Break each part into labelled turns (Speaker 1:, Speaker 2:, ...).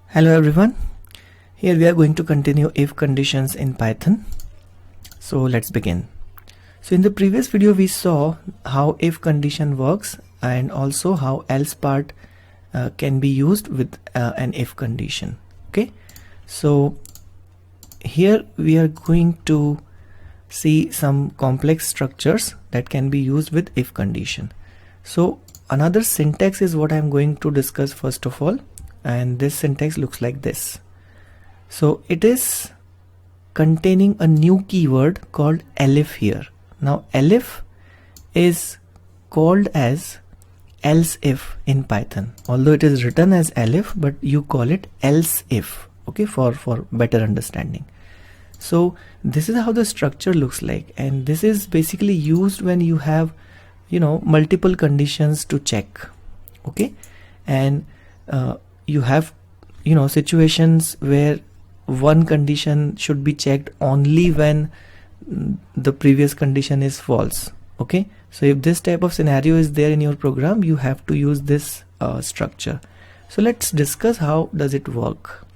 Speaker 1: Hello everyone, here we are going to continue if conditions in Python. So let's begin. So in the previous video we saw how if condition works and also how else part can be used with an if condition. Okay, so here we are going to see some complex structures that can be used with if condition. So another syntax is what I'm going to discuss first of all. And this syntax looks like this. So it is containing a new keyword called elif here. Now elif is called as else if in Python, although it is written as elif, but you call it else if, okay, for better understanding. So this is how the structure looks like, and this is basically used when you have, multiple conditions to check, okay, and you have situations where one condition should be checked only when the previous condition is false. Okay, so if this type of scenario is there in your program, you have to use this structure. So let's discuss how does it work.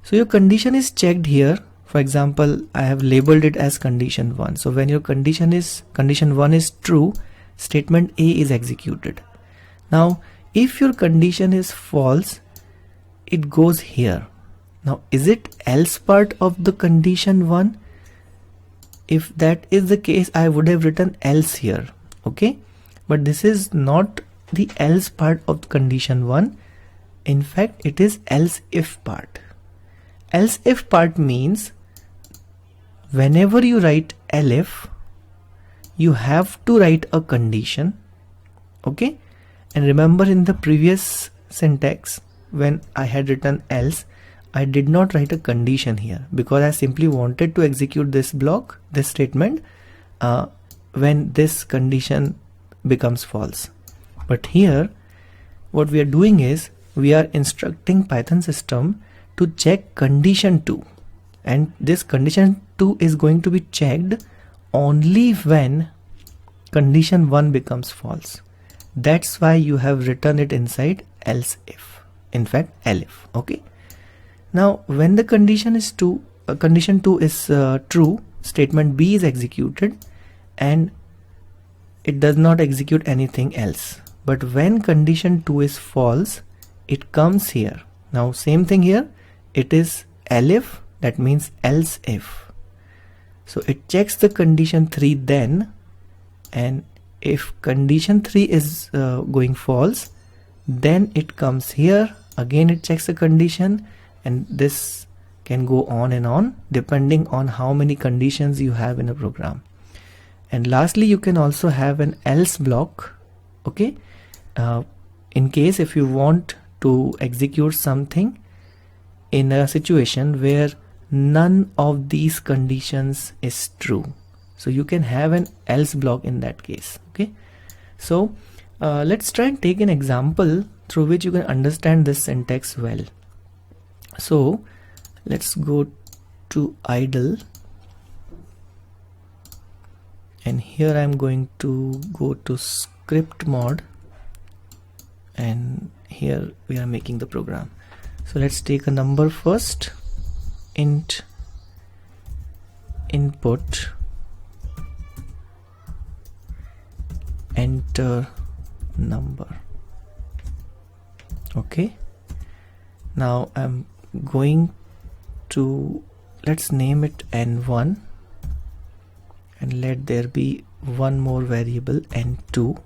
Speaker 1: So your condition is checked here. For example, I have labeled it as condition 1. So when your condition 1 is true, statement A is executed. Now if your condition is false, it goes here. Now is it else part of the condition 1? If that is the case, I would have written else here, okay, but this is not the else part of condition 1. In fact, it is else if part. Else if part means whenever you write elif, you have to write a condition, okay. And remember, in the previous syntax when I had written else, I did not write a condition here because I simply wanted to execute this block, this statement, when this condition becomes false. But here what we are doing is we are instructing Python system to check condition 2, and this condition 2 is going to be checked only when condition 1 becomes false. That's why you have written it inside else if, in fact elif, okay. Now when the condition is condition 2 is true, statement B is executed and it does not execute anything else. But when condition 2 is false, it comes here. Now same thing here, it is elif, that means else if. So it checks the condition 3 then, and if condition 3 is going false, then it comes here, again it checks the condition, and this can go on and on depending on how many conditions you have in a program. And lastly, you can also have an else block, okay, in case if you want to execute something in a situation where none of these conditions is true. So you can have an else block in that case, okay. So let's try and take an example through which you can understand this syntax well. So let's go to idle, and here I'm going to go to script mode, and here we are making the program. So let's take a number first, int input, enter number, okay. Now I'm going to, let's name it n1, and let there be one more variable n2,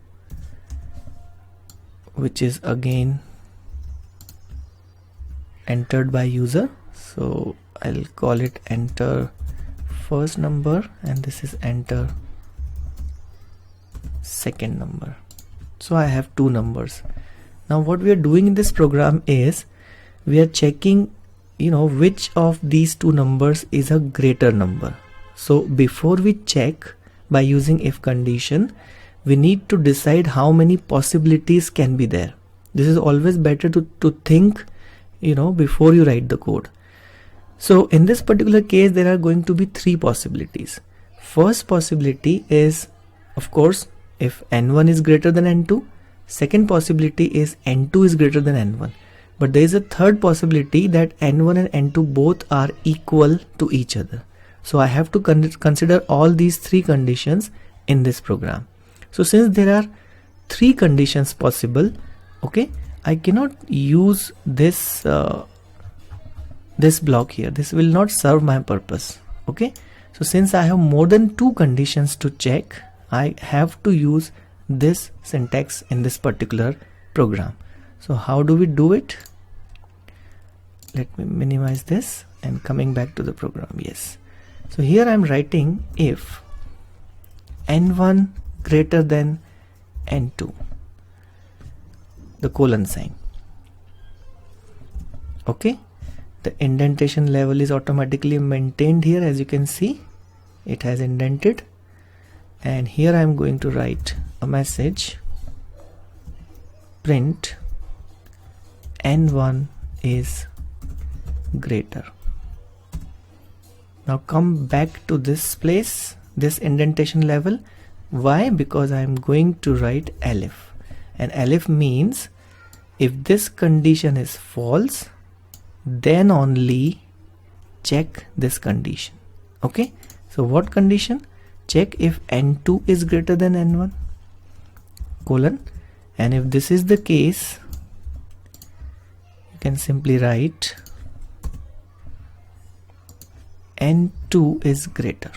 Speaker 1: which is again entered by user. So I'll call it enter first number, and this is enter second number. So I have two numbers. Now what we are doing in this program is we are checking, which of these two numbers is a greater number. So before we check by using if condition, we need to decide how many possibilities can be there. This is always better to think, before you write the code. So in this particular case, there are going to be three possibilities. First possibility is, of course, if n1 is greater than n2. Second possibility is n2 is greater than n1. But there is a third possibility that n1 and n2 both are equal to each other. So I have to consider all these three conditions in this program. So since there are three conditions possible, okay, I cannot use this this block here. This will not serve my purpose. Okay, so since I have more than two conditions to check, I have to use this syntax in this particular program. So how do we do it? Let me minimize this and coming back to the program. Yes, so here I'm writing if n1 greater than n2, the colon sign. Okay, the indentation level is automatically maintained here. As you can see, it has indented, and here I'm going to write a message, print n1 is greater. Now come back to this place, this indentation level. Why? Because I'm going to write elif, and elif means if this condition is false, then only check this condition. Okay, so what condition? Check if n2 is greater than n1, colon, and if this is the case, you can simply write n2 is greater.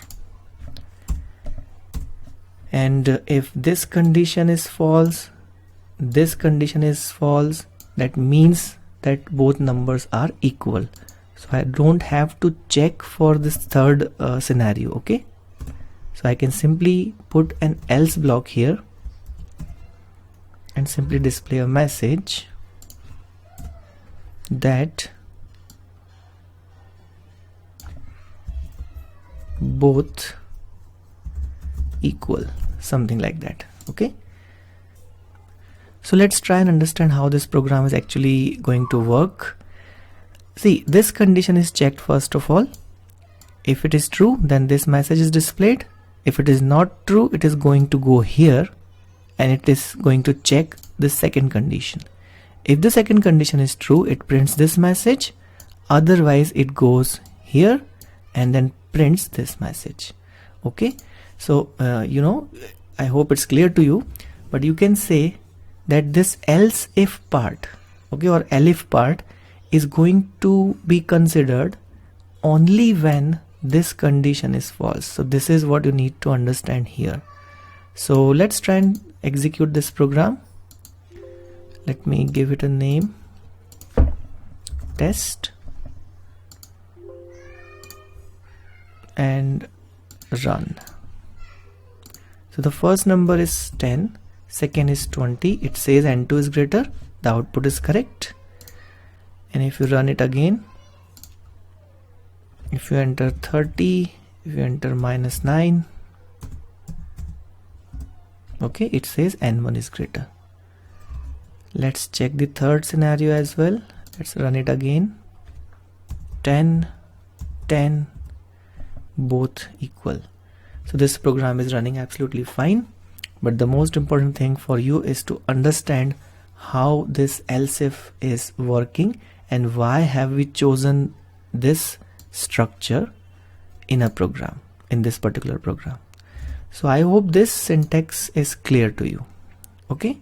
Speaker 1: And if this condition is false, this condition is false, that means that both numbers are equal. So I don't have to check for this third scenario. Okay, so I can simply put an else block here and simply display a message that both equal, something like that. Okay, so let's try and understand how this program is actually going to work. See, this condition is checked first of all. If it is true, then this message is displayed. If it is not true, it is going to go here and it is going to check the second condition. If the second condition is true, it prints this message. Otherwise it goes here and then prints this message. Okay, so I hope it's clear to you, but you can say that this else if part, okay, or elif part is going to be considered only when this condition is false. So this is what you need to understand here. So let's try and execute this program. Let me give it a name, test, and run. So the first number is 10, second is 20. It says n2 is greater, the output is correct. And if you run it again, if you enter 30, if you enter -9, okay, it says n1 is greater. Let's check the third scenario as well. Let's run it again. 10, 10, both equal. So this program is running absolutely fine, but the most important thing for you is to understand how this else if is working and why have we chosen this structure in a program, in this particular program. So I hope this syntax is clear to you. Okay,